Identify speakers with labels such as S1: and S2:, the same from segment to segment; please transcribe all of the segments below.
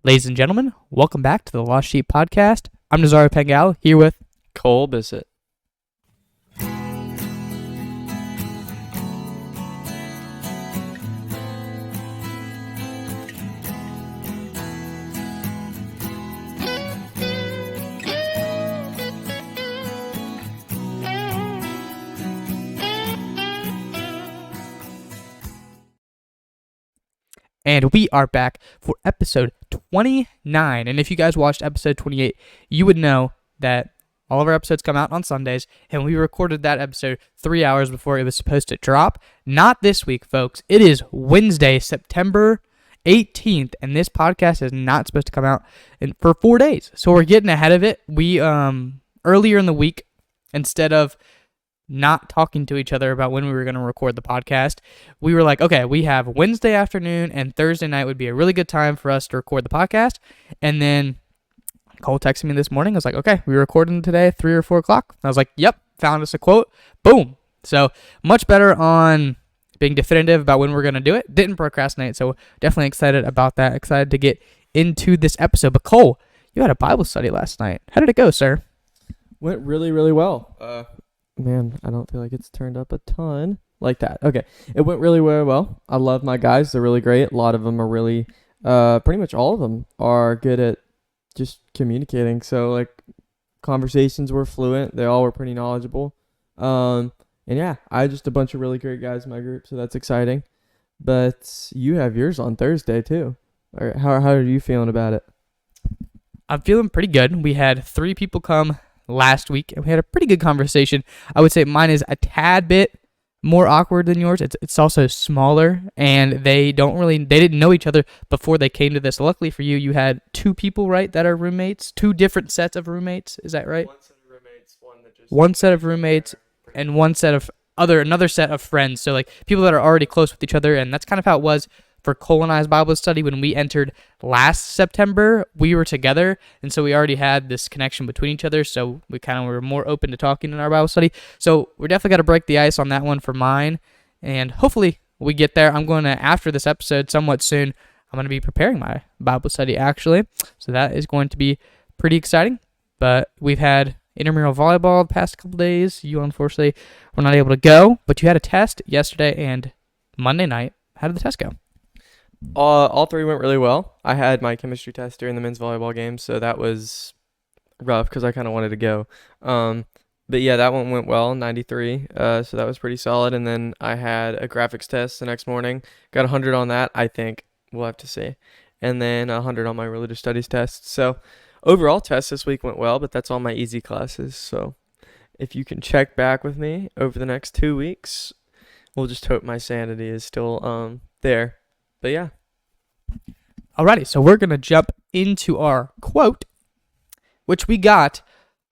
S1: Ladies and gentlemen, welcome back to the Lost Sheep Podcast. I'm Nazario Pengal, here with
S2: Cole Bissett.
S1: and we are back for episode 29. And if you guys watched episode 28, you would know that all of our episodes come out on Sundays, and we recorded that episode 3 hours before it was supposed to drop. Not this week, folks. It is Wednesday, September 18th, and this podcast is not supposed to come out for 4 days. So we're getting ahead of it. We, earlier in the week, instead of not talking to each other about when we were going to record the podcast, we were like, okay, we have Wednesday afternoon and Thursday night would be a really good time for us to record the podcast. And then Cole texted me this morning. I was like, okay, we're recording today, 3 or 4 o'clock. I was like, yep, found us a quote. Boom. So much better on being definitive about when we're going to do it. Didn't procrastinate. So definitely excited about that. Excited to get into this episode. But Cole, you had a Bible study last night. How did it go, sir?
S2: Went really, really well. Man, I don't feel like it's turned up a ton like that. Okay. It went really, really well. I love my guys. They're really great. A lot of them are really, pretty much all of them are good at just communicating. So, like, conversations were fluent. They all were pretty knowledgeable. And yeah, I had just a bunch of really great guys in my group, so that's exciting. But you have yours on Thursday, too. All right, how are you feeling about it?
S1: I'm feeling pretty good. We had 3 people come last week, and we had a pretty good conversation. I would say mine is a tad bit more awkward than yours. It's also smaller, and they didn't know each other before they came to this. Luckily for you, you had 2 people, right, that are roommates, 2 different sets of roommates. Is that right?
S2: One set of roommates,
S1: one set of roommates, and one set of another set of friends. So like people that are already close with each other, and that's kind of how it was for Cole and I's Bible study. When we entered last September, we were together, and so we already had this connection between each other, so we kind of were more open to talking in our Bible study. So we're definitely got to break the ice on that one for mine, and hopefully we get there. I'm going to, after this episode, somewhat soon, I'm going to be preparing my Bible study, actually, so that is going to be pretty exciting. But we've had intramural volleyball the past couple days. You, unfortunately, were not able to go, but you had a test yesterday and Monday night. How did the test go?
S2: All 3 went really well. I had my chemistry test during the men's volleyball game, so that was rough because I kind of wanted to go. But yeah, that one went well, 93. So that was pretty solid. And then I had a graphics test the next morning. Got 100 on that, I think. We'll have to see. And then 100 on my religious studies test. So overall test this week went well, but that's all my easy classes. So if you can check back with me over the next 2 weeks, we'll just hope my sanity is still there. But yeah.
S1: Alrighty, so we're going to jump into our quote, which we got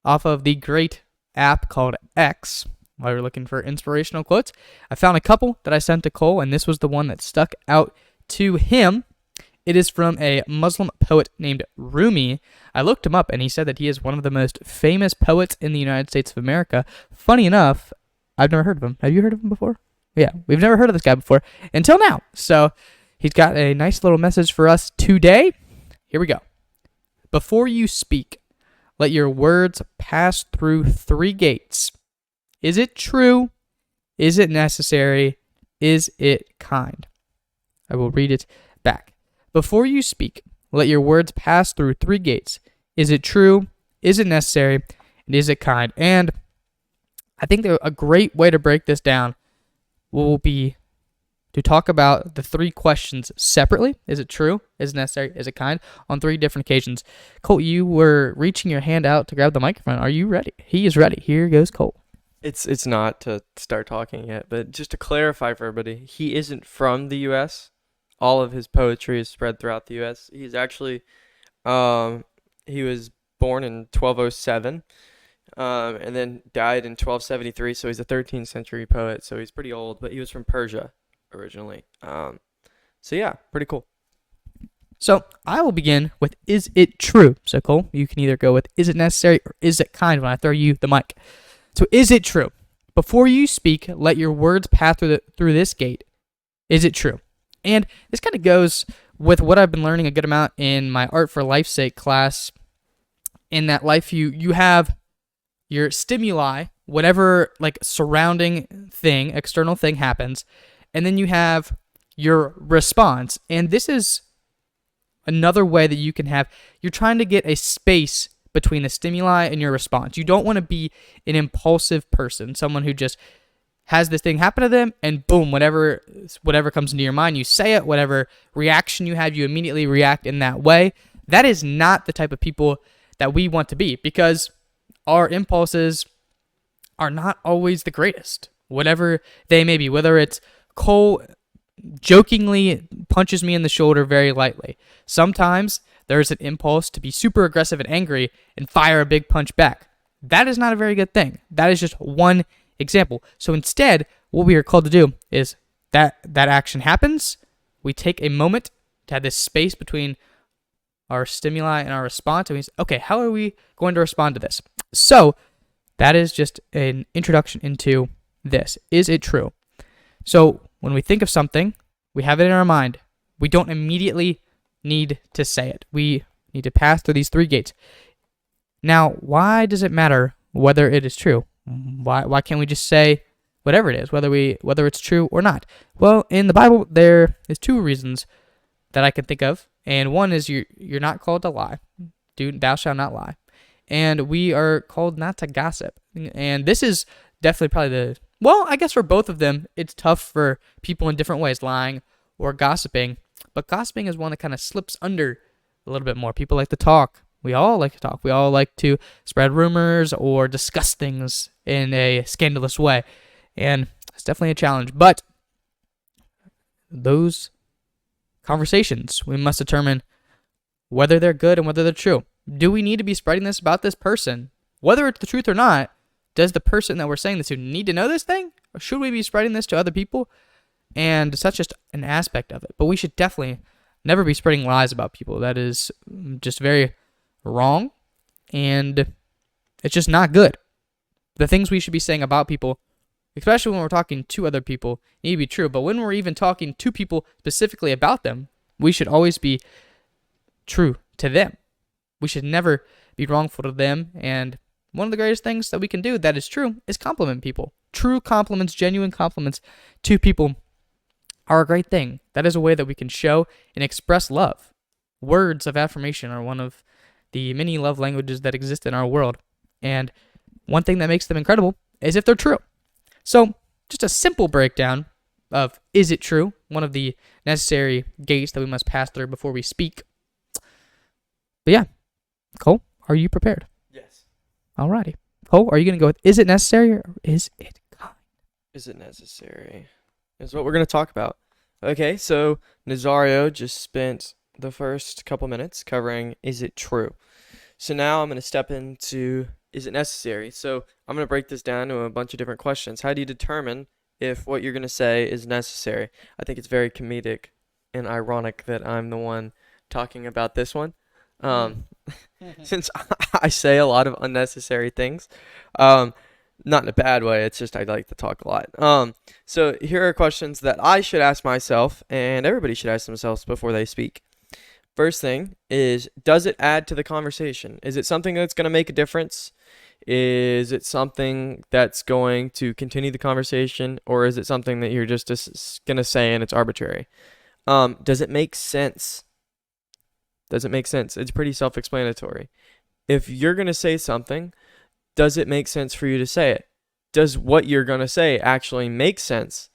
S1: off of the great app called X while we were looking for inspirational quotes. I found a couple that I sent to Cole, and this was the one that stuck out to him. It is from a Muslim poet named Rumi. I looked him up, and he said that he is one of the most famous poets in the United States of America. Funny enough, I've never heard of him. Have you heard of him before? Yeah, we've never heard of this guy before until now. So he's got a nice little message for us today. Here we go. Before you speak, let your words pass through 3 gates. Is it true? Is it necessary? Is it kind? I will read it back. Before you speak, let your words pass through 3 gates. Is it true? Is it necessary? And is it kind? And I think that a great way to break this down will be to talk about the 3 questions separately. Is it true? Is it necessary? Is it kind? On 3 different occasions. Cole, you were reaching your hand out to grab the microphone. Are you ready? He is ready. Here goes Cole.
S2: It's not to start talking yet, but just to clarify for everybody, he isn't from the U.S. All of his poetry is spread throughout the U.S. He's actually, he was born in 1207, and then died in 1273, so he's a 13th century poet, so he's pretty old, but he was from Persia originally. So yeah, pretty cool.
S1: So I will begin with, is it true? So Cole, you can either go with, is it necessary or is it kind when I throw you the mic. So is it true? Before you speak, let your words pass through this gate. Is it true? And this kind of goes with what I've been learning a good amount in my Art for Life's Sake class, in that life you have your stimuli, whatever like surrounding thing, external thing happens, and then you have your response. And this is another way that you can have, you're trying to get a space between the stimuli and your response. You don't want to be an impulsive person, someone who just has this thing happen to them and boom, whatever comes into your mind, you say it, whatever reaction you have, you immediately react in that way. That is not the type of people that we want to be, because our impulses are not always the greatest, whatever they may be. Whether it's Cole jokingly punches me in the shoulder very lightly. Sometimes there's an impulse to be super aggressive and angry and fire a big punch back. That is not a very good thing. That is just one example. So instead, what we are called to do is that action happens. We take a moment to have this space between our stimuli and our response. And we say, okay, how are we going to respond to this? So that is just an introduction into this. Is it true? So when we think of something, we have it in our mind. We don't immediately need to say it. We need to pass through these 3 gates. Now, why does it matter whether it is true? Why can't we just say whatever it is, whether it's true or not? Well, in the Bible, there is 2 reasons that I can think of, and one is you're not called to lie. Thou shalt not lie. And we are called not to gossip. And this is definitely probably I guess for both of them, it's tough for people in different ways, lying or gossiping. But gossiping is one that kind of slips under a little bit more. People like to talk. We all like to talk. We all like to spread rumors or discuss things in a scandalous way. And it's definitely a challenge. But those conversations, we must determine whether they're good and whether they're true. Do we need to be spreading this about this person? Whether it's the truth or not, does the person that we're saying this to need to know this thing? Or should we be spreading this to other people? And such just an aspect of it. But we should definitely never be spreading lies about people. That is just very wrong. And it's just not good. The things we should be saying about people, especially when we're talking to other people, need to be true. But when we're even talking to people specifically about them, we should always be true to them. We should never be wrongful to them. And one of the greatest things that we can do that is true is compliment people. True compliments, genuine compliments to people are a great thing. That is a way that we can show and express love. Words of affirmation are one of the many love languages that exist in our world. And one thing that makes them incredible is if they're true. So just a simple breakdown of is it true? One of the necessary gates that we must pass through before we speak. But yeah, Cole, are you prepared?
S2: Yes.
S1: Alrighty. Cole, are you going to go with is it necessary or is it kind?
S2: Is it necessary? Is what we're going to talk about. Okay, so Nazario just spent the first couple minutes covering is it true. So now I'm going to step into is it necessary? So I'm going to break this down to a bunch of different questions. How do you determine if what you're going to say is necessary? I think it's very comedic and ironic that I'm the one talking about this one. Since I say a lot of unnecessary things, not in a bad way, it's just I like to talk a lot. So here are questions that I should ask myself and everybody should ask themselves before they speak. First thing is, does it add to the conversation? Is it something that's going to make a difference? Is it something that's going to continue the conversation, or is it something that you're just going to say and it's arbitrary? Does it make sense? Does it make sense? It's pretty self-explanatory. If you're going to say something, does it make sense for you to say it? Does what you're going to say actually make sense?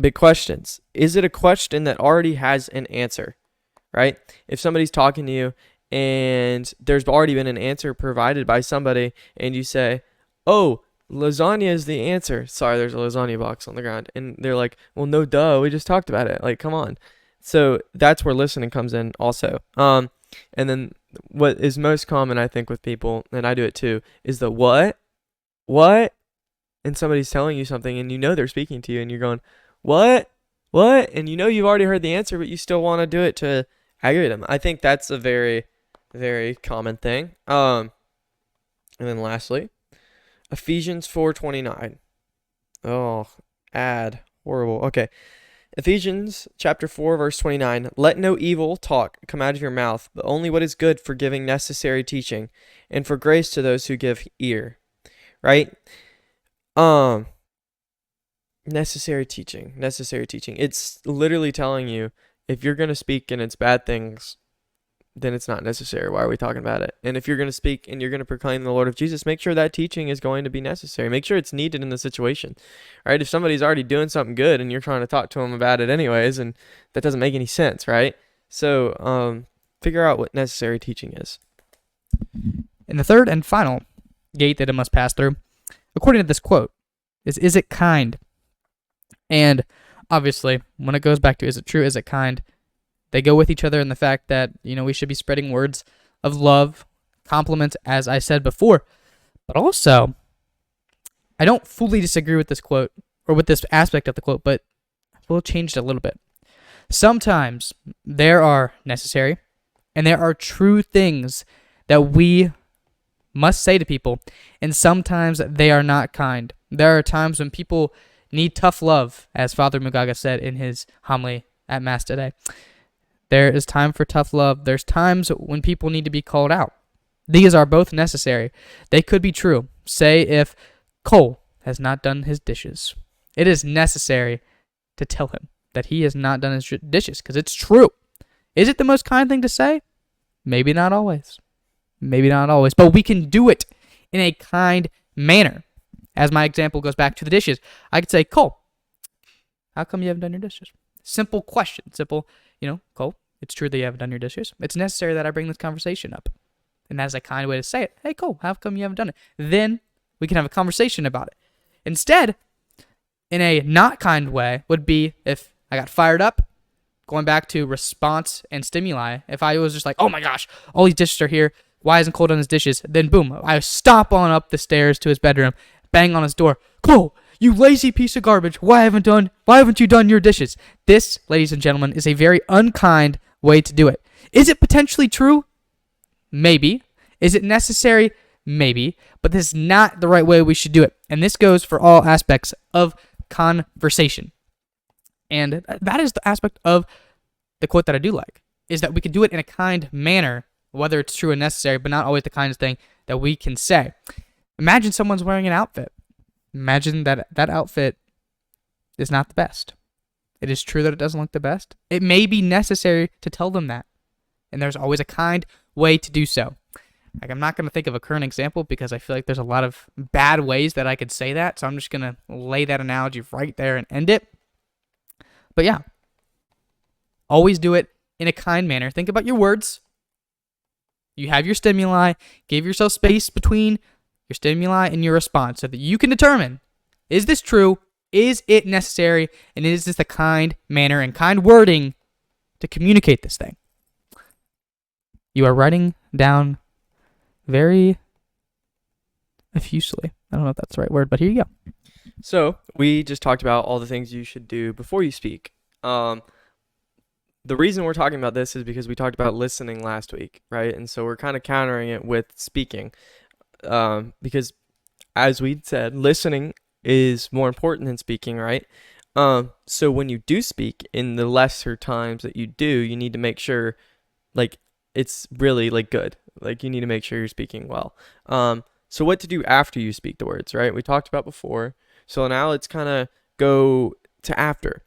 S2: Big questions. Is it a question that already has an answer, right? If somebody's talking to you and there's already been an answer provided by somebody and you say, oh, lasagna is the answer. Sorry, there's a lasagna box on the ground. And they're like, well, no, duh, we just talked about it. Like, come on. So that's where listening comes in also. And then what is most common, I think, with people, and I do it too, is the what? And somebody's telling you something and you know they're speaking to you and you're going, what? And you know you've already heard the answer, but you still want to do it to aggravate them. I think that's a very, very common thing. And then lastly, Ephesians 4:29. Oh, horrible. Okay. Ephesians chapter 4, verse 29. Let no evil talk come out of your mouth, but only what is good for giving necessary teaching, and for grace to those who give ear. Right? Necessary teaching. Necessary teaching. It's literally telling you if you're going to speak and it's bad things, then it's not necessary. Why are we talking about it? And if you're going to speak and you're going to proclaim the Lord of Jesus, make sure that teaching is going to be necessary. Make sure it's needed in the situation, right? If somebody's already doing something good and you're trying to talk to them about it anyways, and that doesn't make any sense, right? So, figure out what necessary teaching is.
S1: And the third and final gate that it must pass through, according to this quote, is it kind? And obviously, when it goes back to is it true, is it kind, they go with each other in the fact that, we should be spreading words of love, compliments, as I said before. But also, I don't fully disagree with this quote, or with this aspect of the quote, but we'll change it a little bit. Sometimes there are necessary and there are true things that we must say to people, and sometimes they are not kind. There are times when people need tough love, as Father Mugaga said in his homily at Mass today. There is time for tough love. There's times when people need to be called out. These are both necessary. They could be true. Say if Cole has not done his dishes, it is necessary to tell him that he has not done his dishes, because it's true. Is it the most kind thing to say? Maybe not always. Maybe not always. But we can do it in a kind manner. As my example goes back to the dishes, I could say, Cole, how come you haven't done your dishes? Simple question. Simple, Cole, it's true that you haven't done your dishes. It's necessary that I bring this conversation up. And that's a kind way to say it. Hey, Cole, how come you haven't done it? Then we can have a conversation about it. Instead, in a not kind way, would be if I got fired up, going back to response and stimuli. If I was just like, oh my gosh, all these dishes are here. Why hasn't Cole done his dishes? Then boom, I stomp on up the stairs to his bedroom, bang on his door. Cole, you lazy piece of garbage. Why haven't you done your dishes? This, ladies and gentlemen, is a very unkind way to do it. Is it potentially true? Maybe. Is it necessary? Maybe. But this is not the right way we should do it. And this goes for all aspects of conversation. And that is the aspect of the quote that I do like, is that we can do it in a kind manner, whether it's true and necessary, but not always the kindest thing that we can say. Imagine someone's wearing an outfit. Imagine that outfit is not the best. It is true that it doesn't look the best. It may be necessary to tell them that. And there's always a kind way to do so. I'm not going to think of a current example because I feel like there's a lot of bad ways that I could say that. So I'm just going to lay that analogy right there and end it. But yeah, always do it in a kind manner. Think about your words. You have your stimuli. Give yourself space between your stimuli and your response so that you can determine, is this true? Is it necessary? And is this the kind manner and kind wording to communicate this thing? You are writing down very effusively. I don't know if that's the right word, but here you go.
S2: So we just talked about all the things you should do before you speak. The reason we're talking about this is because we talked about listening last week, right? And so we're kind of countering it with speaking. Because as we said, listening is more important than speaking, right? So when you do speak, in the lesser times that you do, you need to make sure, it's really, good. You need to make sure you're speaking well. So what to do after you speak the words, right? We talked about before. So now let's kind of go to after.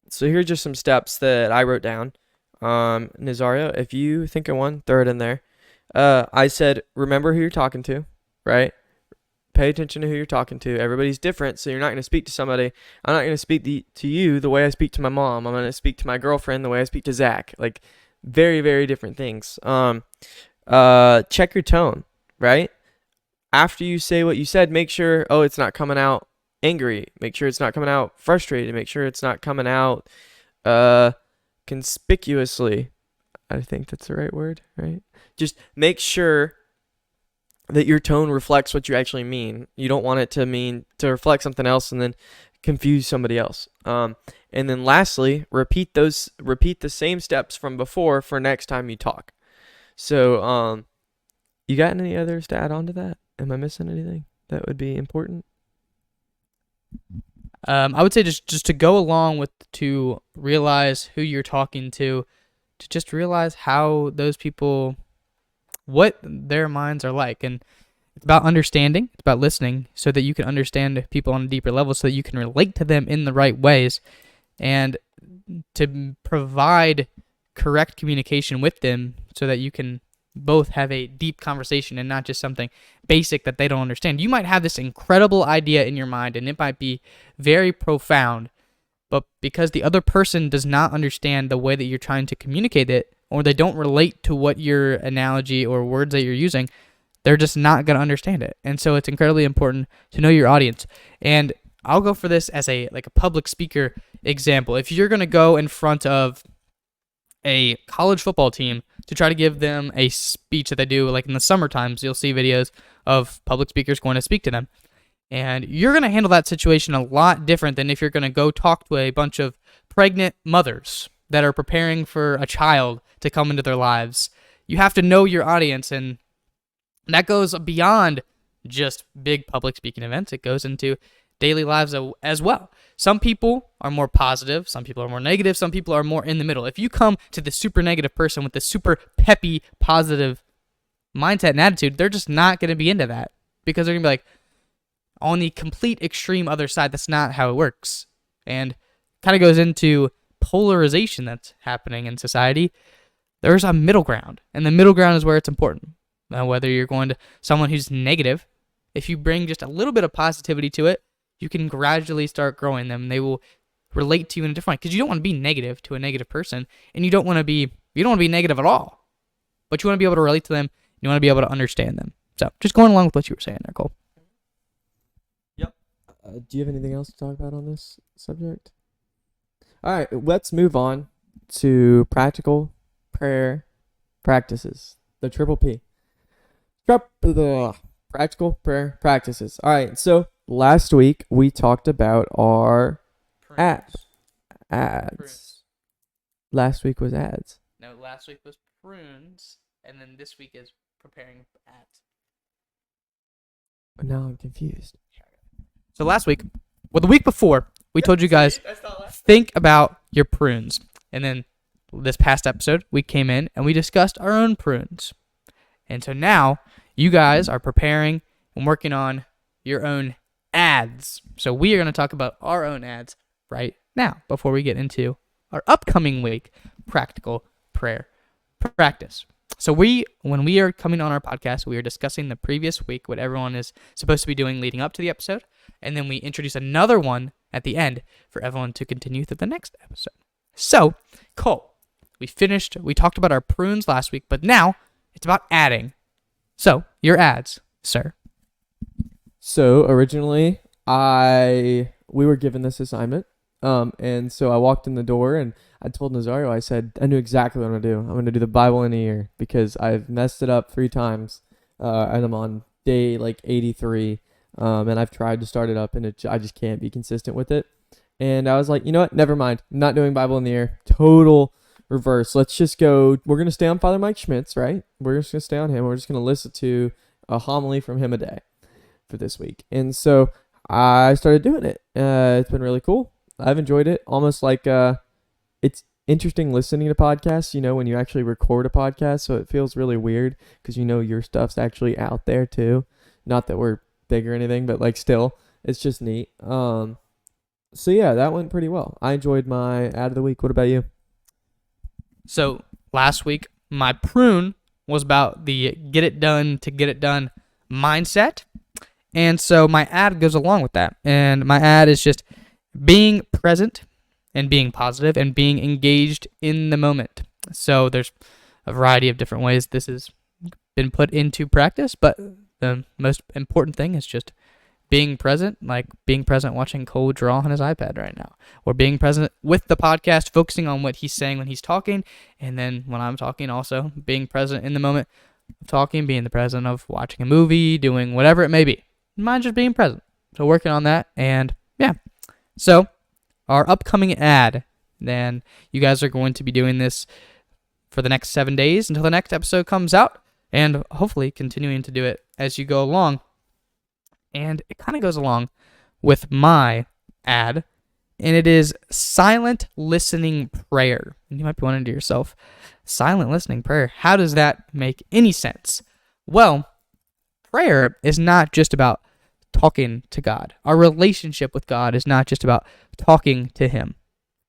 S2: So here's just some steps that I wrote down. Nazario, if you think of one, throw it in there. I said, remember who you're talking to, right? Pay attention to who you're talking to. Everybody's different, so you're not going to speak to somebody. I'm not going to speak to you the way I speak to my mom. I'm going to speak to my girlfriend the way I speak to Zach. Very, very different things. Check your tone, right? After you say what you said, make sure, it's not coming out angry. Make sure it's not coming out frustrated. Make sure it's not coming out conspicuously. I think that's the right word, right? Just make sure that your tone reflects what you actually mean. You don't want it to reflect something else and then confuse somebody else. And then lastly, repeat the same steps from before for next time you talk. So, you got any others to add on to that? Am I missing anything that would be important?
S1: I would say just to go along with, to realize who you're talking to just realize how those people, what their minds are like. And it's about understanding, it's about listening so that you can understand people on a deeper level, so that you can relate to them in the right ways, and to provide correct communication with them so that you can both have a deep conversation and not just something basic that they don't understand. You might have this incredible idea in your mind and it might be very profound, but because the other person does not understand the way that you're trying to communicate it, or they don't relate to what your analogy or words that you're using, they're just not going to understand it. And so it's incredibly important to know your audience. And I'll go for this as a public speaker example. If you're going to go in front of a college football team to try to give them a speech that they do, like in the summer times, you'll see videos of public speakers going to speak to them. And you're going to handle that situation a lot different than if you're going to go talk to a bunch of pregnant mothers that are preparing for a child to come into their lives. You have to know your audience, and that goes beyond just big public speaking events. It goes into daily lives as well. Some people are more positive, some people are more negative, some people are more in the middle. If you come to the super negative person with the super peppy, positive mindset and attitude, they're just not going to be into that, because they're going to be like, on the complete extreme other side, that's not how it works. And kind of goes into polarization that's happening in society. There's a middle ground, and the middle ground is where it's important. Now, whether you're going to someone who's negative, if you bring just a little bit of positivity to it, you can gradually start growing them. They will relate to you in a different way, because you don't want to be negative to a negative person, and you don't want to be negative at all. But you want to be able to relate to them. You want to be able to understand them. So just going along with what you were saying there, Cole.
S2: Do you have anything else to talk about on this subject? All right, let's move on to practical prayer practices. The triple P. Practical prayer practices. All right, so last week we talked about our ads.
S1: Prunes.
S2: Last week was ads.
S1: No, last week was prunes, and then this week is preparing ads.
S2: Now I'm confused.
S1: So last week, well, the week before, we told you guys, think about your prunes. And then this past episode, we came in and we discussed our own prunes. And so now, you guys are preparing and working on your own ads. So we are going to talk about our own ads right now, before we get into our upcoming week, practical prayer practice. So when we are coming on our podcast, we are discussing the previous week, what everyone is supposed to be doing leading up to the episode, and then we introduce another one at the end for everyone to continue through the next episode. So, Cole, we talked about our prunes last week, but now it's about adding. So, your ads, sir.
S2: So, originally, we were given this assignment, and so I walked in the door and I told Nazario, I said, I knew exactly what I'm going to do. I'm going to do the Bible in a year, because I've messed it up 3 times, and I'm on day 83, and I've tried to start it up, and I just can't be consistent with it. And I was like, you know what? Never mind. I'm not doing Bible in the year. Total reverse. Let's just go. We're going to stay on Father Mike Schmitz, right? We're just going to stay on him. We're just going to listen to a homily from him a day for this week. And so I started doing it. It's been really cool. I've enjoyed it. Almost like it's interesting listening to podcasts, when you actually record a podcast. So it feels really weird, because your stuff's actually out there too. Not that we're big or anything, but still, it's just neat. So yeah, that went pretty well. I enjoyed my ad of the week. What about you?
S1: So last week, my prune was about the get it done to get it done mindset. And so my ad goes along with that. And my ad is just being present and being positive and being engaged in the moment. So there's a variety of different ways this has been put into practice, but the most important thing is just being present, like being present watching Cole draw on his iPad right now, or being present with the podcast, focusing on what he's saying when he's talking, and then when I'm talking also, being present in the moment of talking, being the present of watching a movie, doing whatever it may be. Mine just being present. So working on that, and yeah. So our upcoming ad, then you guys are going to be doing this for the next 7 days until the next episode comes out, and hopefully continuing to do it as you go along. And it kind of goes along with my add, and it is silent listening prayer. And you might be wondering to yourself, silent listening prayer, how does that make any sense? Well, prayer is not just about talking to God. Our relationship with God is not just about talking to Him.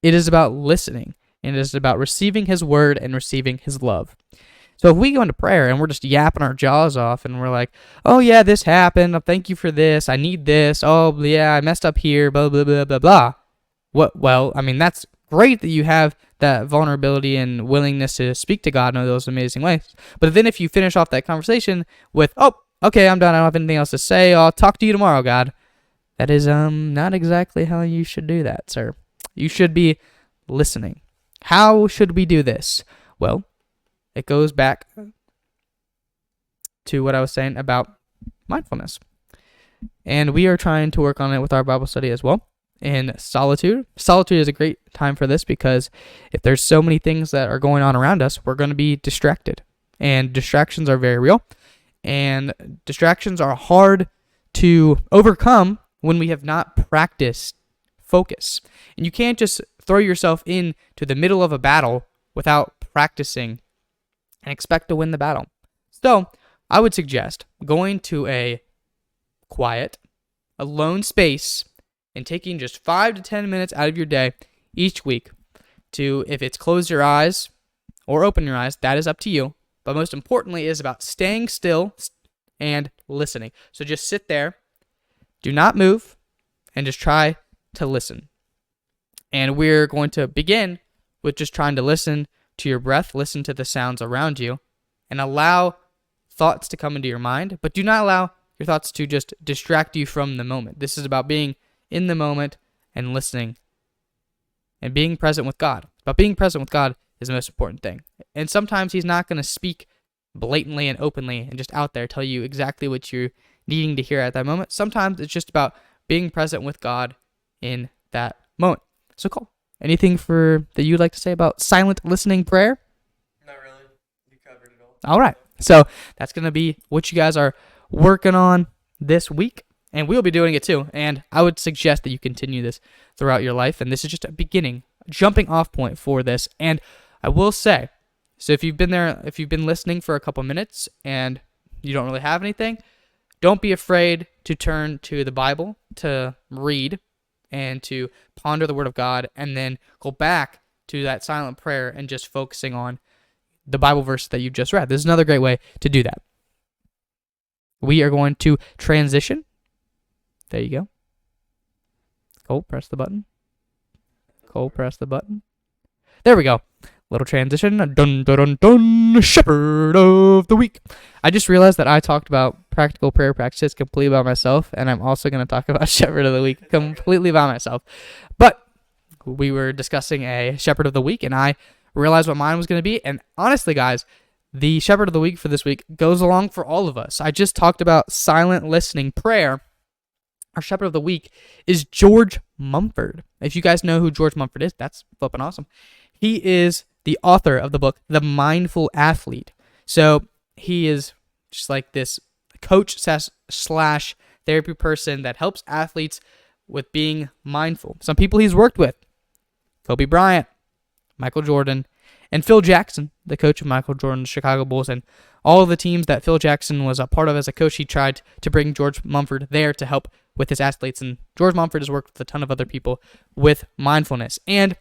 S1: It is about listening, and it is about receiving His word and receiving His love. So if we go into prayer and we're just yapping our jaws off and we're like, oh yeah, this happened, oh, thank you for this, I need this, oh yeah, I messed up here, blah, blah, blah, blah, blah. Well, I mean, that's great that you have that vulnerability and willingness to speak to God in those amazing ways. But then if you finish off that conversation with, oh, okay, I'm done, I don't have anything else to say, I'll talk to you tomorrow, God. That is not exactly how you should do that, sir. You should be listening. How should we do this? Well, it goes back to what I was saying about mindfulness. And we are trying to work on it with our Bible study as well. In solitude. Solitude is a great time for this because if there's so many things that are going on around us, we're going to be distracted. And distractions are very real. And distractions are hard to overcome when we have not practiced focus. And you can't just throw yourself into the middle of a battle without practicing and expect to win the battle. So I would suggest going to a quiet, alone space and taking just 5 to 10 minutes out of your day each week to, if it's close your eyes or open your eyes, that is up to you. But most importantly, it is about staying still and listening. So just sit there, do not move, and just try to listen. And we're going to begin with just trying to listen to your breath, listen to the sounds around you, and allow thoughts to come into your mind, but do not allow your thoughts to just distract you from the moment. This is about being in the moment and listening and being present with God. But being present with God is the most important thing. And sometimes He's not going to speak blatantly and openly and just out there tell you exactly what you're needing to hear at that moment. Sometimes it's just about being present with God in that moment. So Cole, anything that you'd like to say about silent listening prayer?
S2: Not really. You covered it all.
S1: All right. So that's going to be what you guys are working on this week. And we'll be doing it too. And I would suggest that you continue this throughout your life. And this is just a beginning, jumping off point for this. And I will say, so if you've been listening for a couple minutes and you don't really have anything, don't be afraid to turn to the Bible to read and to ponder the Word of God, and then go back to that silent prayer and just focusing on the Bible verse that you just read. This is another great way to do that. We are going to transition. There you go. Cole, press the button. Cole, press the button. There we go. Little transition. Dun, dun, dun, dun. Shepherd of the week. I just realized that I talked about practical prayer practices completely by myself, and I'm also going to talk about Shepherd of the week completely by myself. But we were discussing a Shepherd of the week, and I realized what mine was going to be. And honestly, guys, the Shepherd of the week for this week goes along for all of us. I just talked about silent listening prayer. Our Shepherd of the week is George Mumford. If you guys know who George Mumford is, that's flipping awesome. He is the author of the book, The Mindful Athlete. So he is just like this coach slash therapy person that helps athletes with being mindful. Some people he's worked with: Kobe Bryant, Michael Jordan, and Phil Jackson, the coach of Michael Jordan's Chicago Bulls, and all of the teams that Phil Jackson was a part of as a coach. He tried to bring George Mumford there to help with his athletes, and George Mumford has worked with a ton of other people with mindfulness. And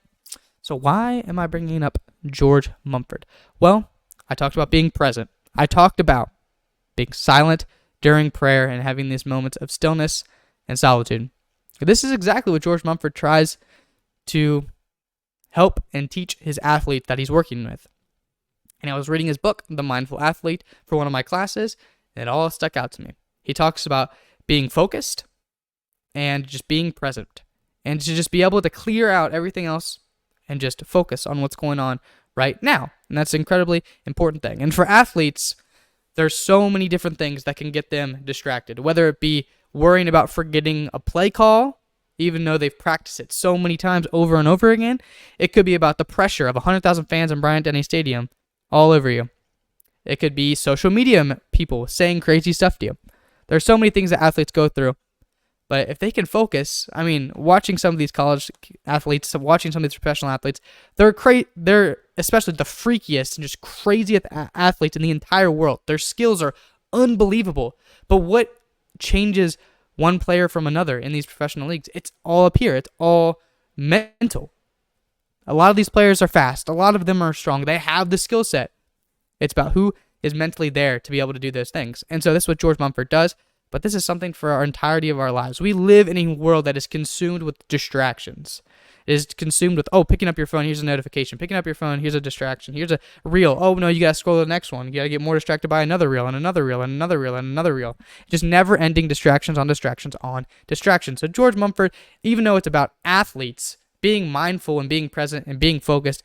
S1: so why am I bringing up George Mumford? Well, I talked about being present. I talked about being silent during prayer and having these moments of stillness and solitude. This is exactly what George Mumford tries to help and teach his athletes that he's working with. And I was reading his book, The Mindful Athlete, for one of my classes, and it all stuck out to me. He talks about being focused and just being present, and to just be able to clear out everything else and just focus on what's going on right now. And that's an incredibly important thing. And for athletes, there's so many different things that can get them distracted, whether it be worrying about forgetting a play call, even though they've practiced it so many times over and over again. It could be about the pressure of 100,000 fans in Bryant-Denny Stadium all over you. It could be social media people saying crazy stuff to you. There's so many things that athletes go through. But if they can focus, I mean, watching some of these college athletes, watching some of these professional athletes, they're especially the freakiest and just craziest athletes in the entire world. Their skills are unbelievable. But what changes one player from another in these professional leagues? It's all up here. It's all mental. A lot of these players are fast. A lot of them are strong. They have the skill set. It's about who is mentally there to be able to do those things. And so this is what George Mumford does. But this is something for our entirety of our lives. We live in a world that is consumed with distractions. It is consumed with, picking up your phone, here's a notification. Picking up your phone, here's a distraction. Here's a reel. Oh, no, you got to scroll to the next one. You got to get more distracted by another reel and another reel and another reel and another reel. Just never-ending distractions on distractions on distractions. So George Mumford, even though it's about athletes, being mindful and being present and being focused,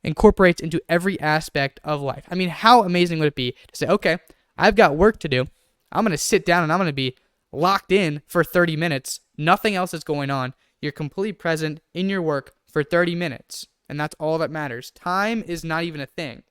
S1: incorporates into every aspect of life. I mean, how amazing would it be to say, okay, I've got work to do. I'm going to sit down and I'm going to be locked in for 30 minutes. Nothing else is going on. You're completely present in your work for 30 minutes. And that's all that matters. Time is not even a thing.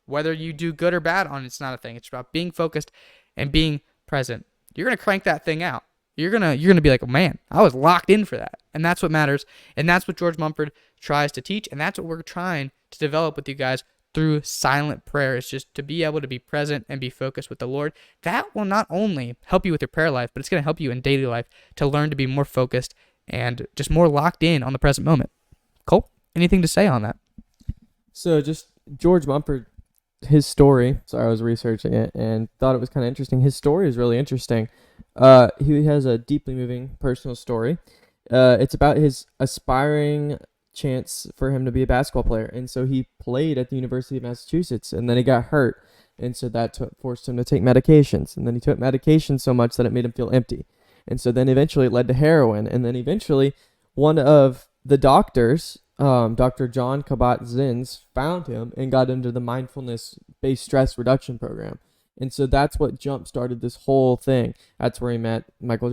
S1: Whether you do good or bad on it's not a thing. It's about being focused and being present. You're going to crank that thing out. You're going to be like, oh, man, I was locked in for that. And that's what matters. And that's what George Mumford tries to teach. And that's what we're trying to develop with you guys through silent prayer. Is just to be able to be present and be focused with the Lord. That will not only help you with your prayer life, but it's going to help you in daily life to learn to be more focused and just more locked in on the present moment. Cole, anything to say on that?
S2: So just George Mumford, his story. Sorry, I was researching it and thought it was kind of interesting. His story is really interesting. He has a deeply moving personal story. It's about his aspiring chance for him to be a basketball player, and so he played at the University of Massachusetts, and then he got hurt, and so that forced him to take medications, and then he took medications so much that it made him feel empty, and so then eventually it led to heroin, and then eventually one of the doctors, Dr. John Kabat-Zinn, found him and got into the mindfulness-based stress reduction program. And so that's what jump-started this whole thing. That's where he met Michael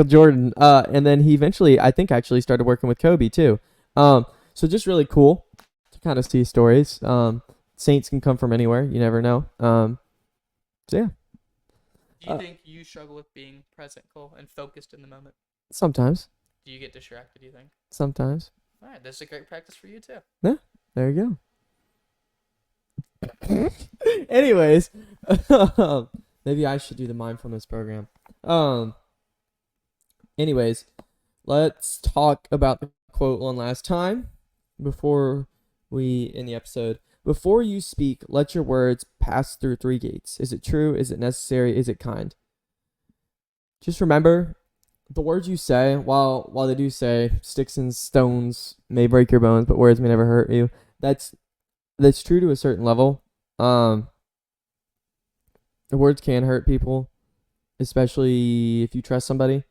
S2: Jordan. And then he eventually, I think, actually started working with Kobe, too. So just really cool to kind of see stories. Saints can come from anywhere. You never know. So, yeah.
S1: Do you think you struggle with being present, Cole, and focused in the moment?
S2: Sometimes.
S1: Do you get distracted, do you think?
S2: Sometimes.
S1: All right, this is a great practice for you, too.
S2: Yeah, there you go. Anyways, maybe I should do the mindfulness program. Anyways, let's talk about the quote one last time before we end the episode. Before you speak, let your words pass through 3 gates. Is it true? Is it necessary? Is it kind? Just remember, the words you say, while they do say sticks and stones may break your bones, but words may never hurt you. That's true to a certain level. The words can hurt people, especially if you trust somebody.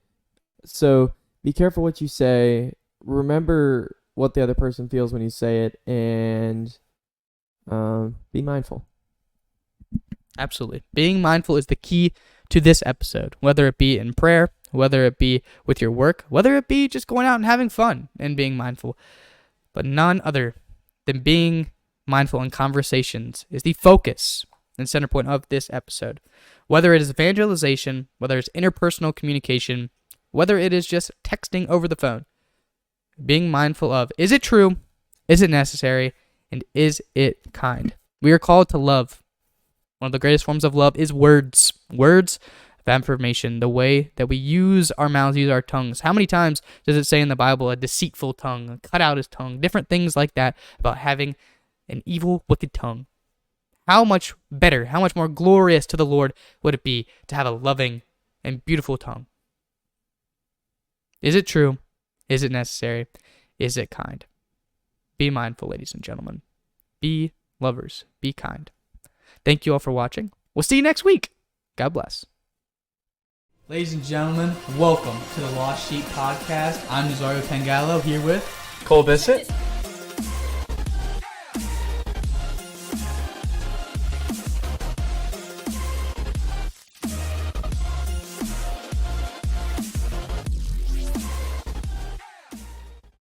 S2: So be careful what you say. Remember what the other person feels when you say it, and be mindful.
S1: Absolutely. Being mindful is the key to this episode, whether it be in prayer, whether it be with your work, whether it be just going out and having fun and being mindful. But none other than being mindful in conversations is the focus and center point of this episode. Whether it is evangelization, whether it's interpersonal communication, whether it is just texting over the phone, being mindful of, is it true, is it necessary, and is it kind? We are called to love. One of the greatest forms of love is words. Words of affirmation, the way that we use our mouths, use our tongues. How many times does it say in the Bible, a deceitful tongue, cut out his tongue, different things like that about having an evil, wicked tongue? How much better, how much more glorious to the Lord would it be to have a loving and beautiful tongue? Is it true? Is it necessary? Is it kind? Be mindful, ladies and gentlemen. Be lovers. Be kind. Thank you all for watching. We'll see you next week. God bless. Ladies and gentlemen, welcome to the Lost Sheep Podcast. I'm Nazario Pangallo here with
S2: Cole Bissett.